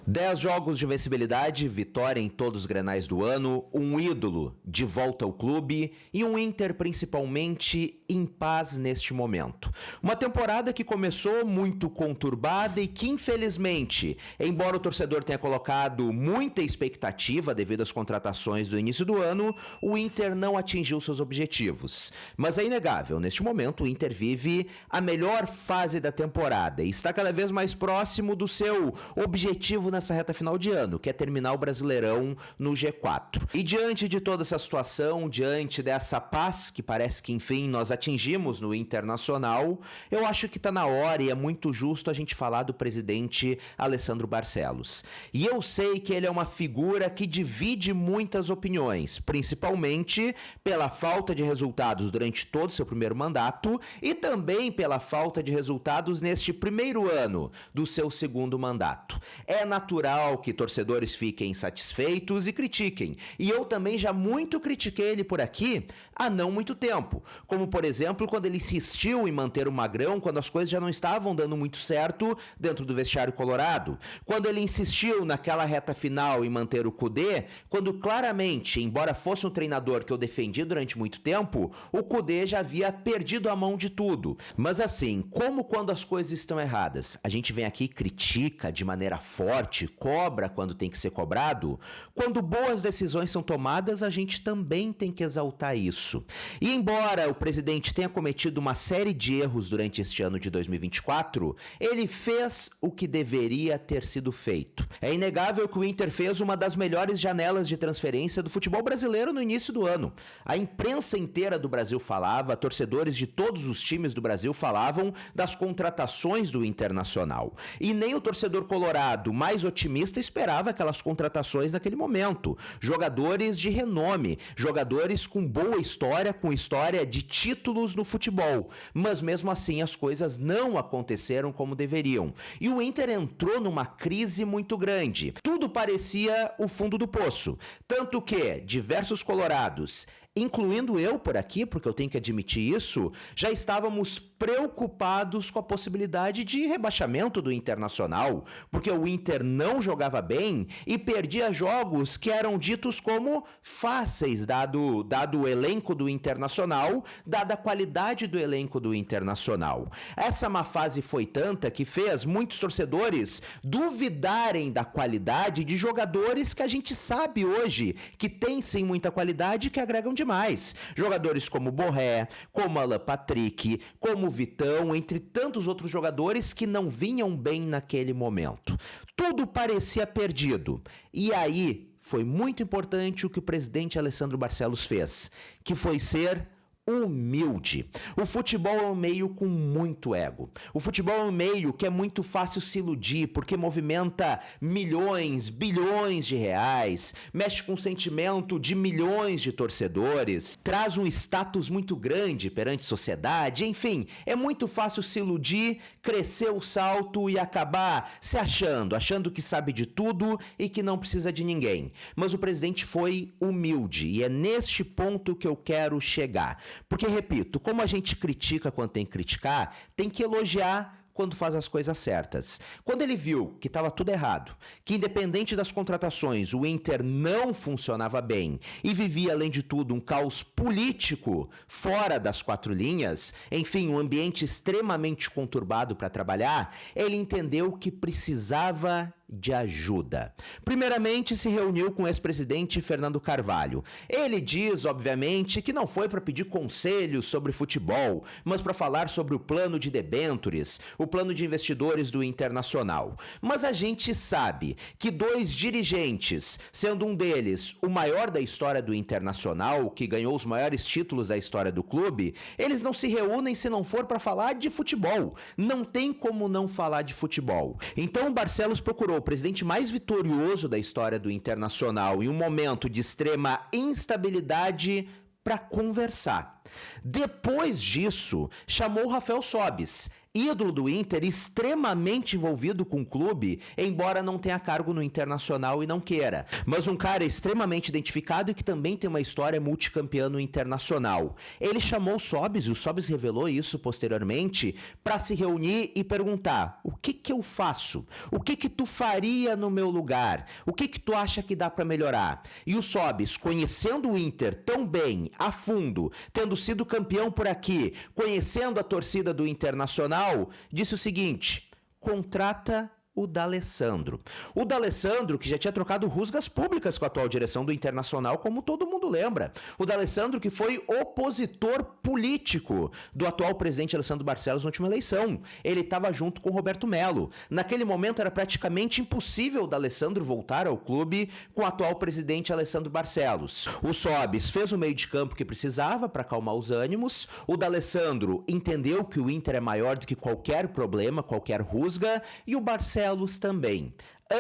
10 jogos de vencibilidade, vitória em todos os grenais do ano, um ídolo de volta ao clube e um Inter principalmente em paz neste momento. Uma temporada que começou muito conturbada e que infelizmente, embora o torcedor tenha colocado muita expectativa devido às contratações do início do ano, o Inter não atingiu seus objetivos. Mas é inegável, neste momento o Inter vive a melhor fase da temporada e está cada vez mais próximo do seu objetivo nessa reta final de ano, que é terminar o Brasileirão no G4. E diante de toda essa situação, diante dessa paz que parece que enfim nós atingimos no Internacional, eu acho que está na hora e é muito justo a gente falar do presidente Alessandro Barcelos. E eu sei que ele é uma figura que divide muitas opiniões, principalmente pela falta de resultados durante todo o seu primeiro mandato e também pela falta de resultados neste primeiro ano do seu segundo mandato. É natural que torcedores fiquem insatisfeitos e critiquem. E eu também já muito critiquei ele por aqui há não muito tempo. Como, por exemplo, quando ele insistiu em manter o Magrão quando as coisas já não estavam dando muito certo dentro do vestiário colorado. Quando ele insistiu naquela reta final em manter o Kudê, quando claramente, embora fosse um treinador que eu defendi durante muito tempo, o Kudê já havia perdido a mão de tudo. Mas assim, como quando as coisas estão erradas, a gente vem aqui e critica de maneira forte, cobra quando tem que ser cobrado, quando boas decisões são tomadas, a gente também tem que exaltar isso. E embora o presidente tenha cometido uma série de erros durante este ano de 2024, ele fez o que deveria ter sido feito. É inegável que o Inter fez uma das melhores janelas de transferência do futebol brasileiro no início do ano. A imprensa inteira do Brasil falava, torcedores de todos os times do Brasil falavam das contratações do Internacional. E nem o torcedor colorado mais otimista esperava aquelas contratações naquele momento. Jogadores de renome, jogadores com boa história, com história de títulos no futebol. Mas mesmo assim as coisas não aconteceram como deveriam. E o Inter entrou numa crise muito grande. Tudo parecia o fundo do poço. Tanto que diversos colorados, incluindo eu por aqui, porque eu tenho que admitir isso, já estávamos preocupados com a possibilidade de rebaixamento do Internacional, porque o Inter não jogava bem e perdia jogos que eram ditos como fáceis, dado o elenco do Internacional, dada a qualidade do elenco do Internacional. Essa má fase foi tanta que fez muitos torcedores duvidarem da qualidade de jogadores que a gente sabe hoje que tem sim muita qualidade e que agregam demais. Jogadores como Borré, como Alan Patrick, como Vitão, entre tantos outros jogadores que não vinham bem naquele momento. Tudo parecia perdido. E aí foi muito importante o que o presidente Alessandro Barcelos fez, que foi ser humilde. O futebol é um meio com muito ego. O futebol é um meio que é muito fácil se iludir, porque movimenta milhões, bilhões de reais, mexe com o sentimento de milhões de torcedores, traz um status muito grande perante a sociedade, enfim, é muito fácil se iludir, crescer o salto e acabar se achando que sabe de tudo e que não precisa de ninguém. Mas o presidente foi humilde e é neste ponto que eu quero chegar. Porque, repito, como a gente critica quando tem que criticar, tem que elogiar quando faz as coisas certas. Quando ele viu que estava tudo errado, que independente das contratações, o Inter não funcionava bem e vivia, além de tudo, um caos político fora das quatro linhas, enfim, um ambiente extremamente conturbado para trabalhar, ele entendeu que precisava de ajuda. Primeiramente, se reuniu com o ex-presidente Fernando Carvalho. Ele diz, obviamente, que não foi para pedir conselhos sobre futebol, mas para falar sobre o plano de debêntures, o plano de investidores do Internacional. Mas a gente sabe que dois dirigentes, sendo um deles o maior da história do Internacional, que ganhou os maiores títulos da história do clube, eles não se reúnem se não for para falar de futebol. Não tem como não falar de futebol. Então o Barcelos procurou o presidente mais vitorioso da história do Internacional em um momento de extrema instabilidade para conversar. Depois disso, chamou Rafael Sobis ídolo do Inter, extremamente envolvido com o clube, embora não tenha cargo no Internacional e não queira. Mas um cara extremamente identificado e que também tem uma história multicampeã no Internacional. Ele chamou o Sobis, e o Sobis revelou isso posteriormente, para se reunir e perguntar: o que eu faço? O que tu faria no meu lugar? O que tu acha que dá para melhorar? E o Sobis, conhecendo o Inter tão bem, a fundo, tendo sido campeão por aqui, conhecendo a torcida do Internacional, disse o seguinte: contrata o D'Alessandro. O D'Alessandro, que já tinha trocado rusgas públicas com a atual direção do Internacional, como todo mundo lembra. O D'Alessandro que foi opositor político do atual presidente Alessandro Barcelos na última eleição. Ele estava junto com o Roberto Melo. Naquele momento era praticamente impossível o D'Alessandro voltar ao clube com o atual presidente Alessandro Barcelos. O Sobis fez o meio de campo que precisava para acalmar os ânimos. O D'Alessandro entendeu que o Inter é maior do que qualquer problema, qualquer rusga, e o Barcelos também.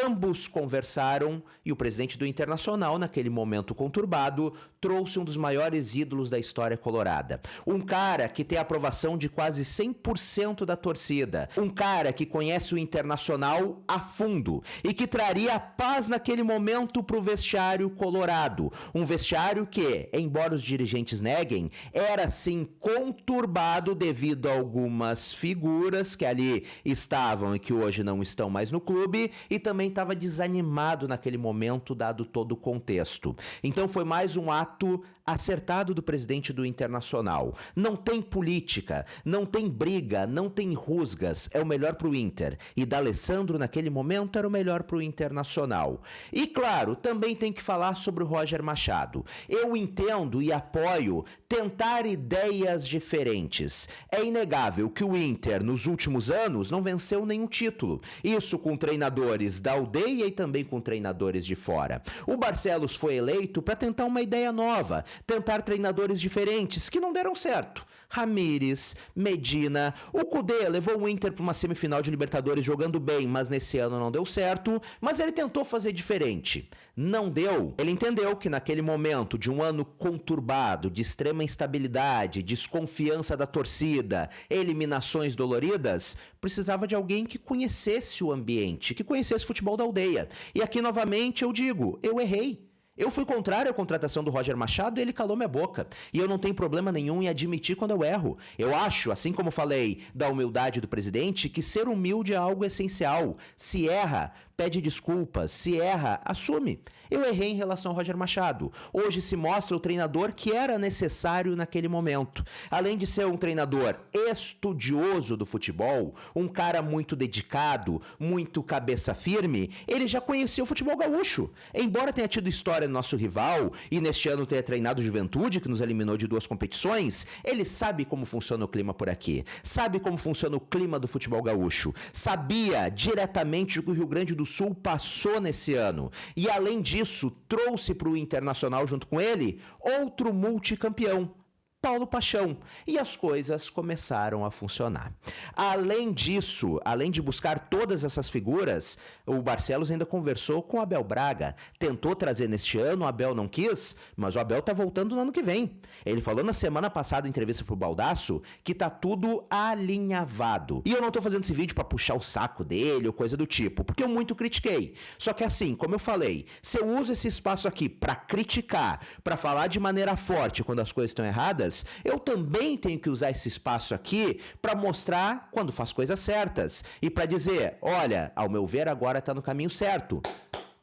Ambos conversaram e o presidente do Internacional, naquele momento conturbado, trouxe um dos maiores ídolos da história colorada. Um cara que tem a aprovação de quase 100% da torcida. Um cara que conhece o Internacional a fundo e que traria paz naquele momento para o vestiário colorado. Um vestiário que, embora os dirigentes neguem, era sim conturbado devido a algumas figuras que ali estavam e que hoje não estão mais no clube, e também estava desanimado naquele momento, dado todo o contexto. Então foi mais um ato acertado do presidente do Internacional. Não tem política, não tem briga, não tem rusgas, é o melhor para o Inter. E D'Alessandro naquele momento era o melhor para o Internacional. E claro, também tem que falar sobre o Roger Machado. Eu entendo e apoio tentar ideias diferentes. É inegável que o Inter nos últimos anos não venceu nenhum título. Isso com treinadores da aldeia e também com treinadores de fora. O Barcelos foi eleito para tentar uma ideia nova, tentar treinadores diferentes que não deram certo. Ramires, Medina, o Kudê levou o Inter para uma semifinal de Libertadores jogando bem, mas nesse ano não deu certo, mas ele tentou fazer diferente. Não deu. Ele entendeu que naquele momento de um ano conturbado, de extrema instabilidade, desconfiança da torcida, eliminações doloridas, precisava de alguém que conhecesse o ambiente, que conhecesse o futebol da aldeia. E aqui novamente eu digo, eu errei. Eu fui contrário à contratação do Roger Machado e ele calou minha boca. E eu não tenho problema nenhum em admitir quando eu erro. Eu acho, assim como falei da humildade do presidente, que ser humilde é algo essencial. Se erra, pede desculpas. Se erra, assume. Eu errei em relação ao Roger Machado. Hoje se mostra o treinador que era necessário naquele momento. Além de ser um treinador estudioso do futebol, um cara muito dedicado, muito cabeça firme, ele já conhecia o futebol gaúcho. Embora tenha tido história no nosso rival e neste ano tenha treinado o Juventude, que nos eliminou de 2 competições, ele sabe como funciona o clima por aqui. Sabe como funciona o clima do futebol gaúcho. Sabia diretamente o que o Rio Grande do Sul passou nesse ano. E além disso, trouxe para o Internacional junto com ele outro multicampeão, Paulo Paixão, e as coisas começaram a funcionar. Além disso, além de buscar todas essas figuras, o Barcelos ainda conversou com o Abel Braga, tentou trazer neste ano, o Abel não quis, mas o Abel tá voltando no ano que vem. Ele falou na semana passada em entrevista pro Baldasso que tá tudo alinhavado. E eu não tô fazendo esse vídeo para puxar o saco dele ou coisa do tipo, porque eu muito critiquei. Só que assim, como eu falei, se eu uso esse espaço aqui para criticar, para falar de maneira forte quando as coisas estão erradas, eu também tenho que usar esse espaço aqui para mostrar quando faz coisas certas e para dizer, olha, ao meu ver agora está no caminho certo.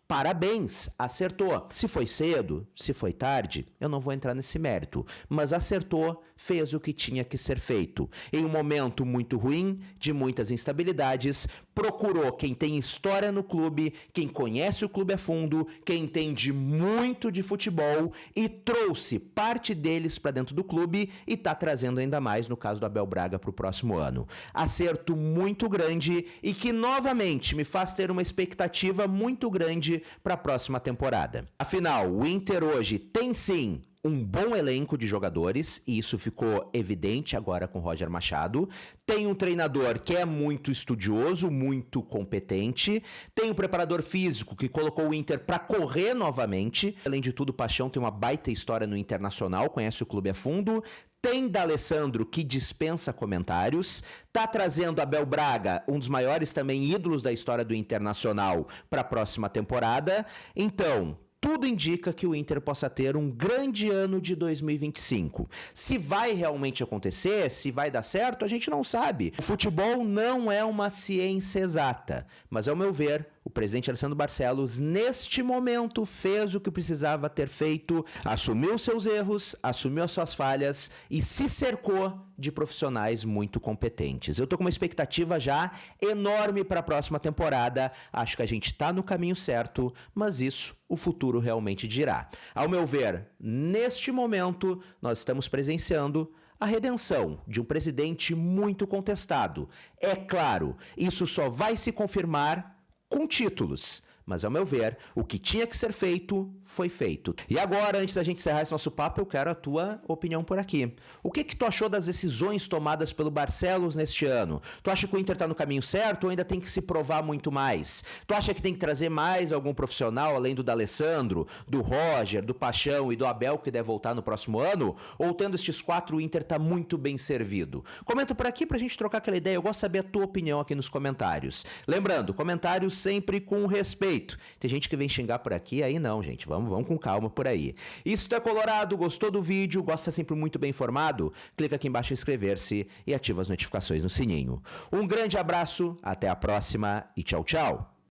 Parabéns, acertou. Se foi cedo, se foi tarde, eu não vou entrar nesse mérito. Mas acertou, fez o que tinha que ser feito. Em um momento muito ruim, de muitas instabilidades, procurou quem tem história no clube, quem conhece o clube a fundo, quem entende muito de futebol e trouxe parte deles para dentro do clube e está trazendo ainda mais no caso do Abel Braga para o próximo ano. Acerto muito grande e que novamente me faz ter uma expectativa muito grande para a próxima temporada. Afinal, o Inter hoje tem sim um bom elenco de jogadores, e isso ficou evidente agora com o Roger Machado. Tem um treinador que é muito estudioso, muito competente. Tem um preparador físico que colocou o Inter para correr novamente. Além de tudo, o Paixão tem uma baita história no Internacional, conhece o clube a fundo. Tem D'Alessandro, que dispensa comentários. Tá trazendo Abel Braga, um dos maiores também ídolos da história do Internacional, para a próxima temporada. Então, tudo indica que o Inter possa ter um grande ano de 2025. Se vai realmente acontecer, se vai dar certo, a gente não sabe. O futebol não é uma ciência exata, mas ao meu ver, o presidente Alessandro Barcelos, neste momento, fez o que precisava ter feito, assumiu seus erros, assumiu as suas falhas e se cercou de profissionais muito competentes. Eu tô com uma expectativa já enorme para a próxima temporada. Acho que a gente tá no caminho certo, mas isso o futuro realmente dirá. Ao meu ver, neste momento, nós estamos presenciando a redenção de um presidente muito contestado. É claro, isso só vai se confirmar com títulos, mas ao meu ver, o que tinha que ser feito, foi feito. E agora, antes da gente encerrar esse nosso papo, eu quero a tua opinião por aqui. O que tu achou das decisões tomadas pelo Barcelos neste ano? Tu acha que o Inter tá no caminho certo ou ainda tem que se provar muito mais? Tu acha que tem que trazer mais algum profissional, além do D'Alessandro, do Roger, do Paixão e do Abel, que deve voltar no próximo ano? Ou tendo estes 4, o Inter tá muito bem servido? Comenta por aqui pra gente trocar aquela ideia. Eu gosto de saber a tua opinião aqui nos comentários. Lembrando, comentários sempre com respeito. Tem gente que vem xingar por aqui, aí não, gente. Vamos com calma por aí. E se tu é colorado, gostou do vídeo, gosta sempre muito bem informado, clica aqui embaixo em inscrever-se e ativa as notificações no sininho. Um grande abraço, até a próxima e tchau, tchau.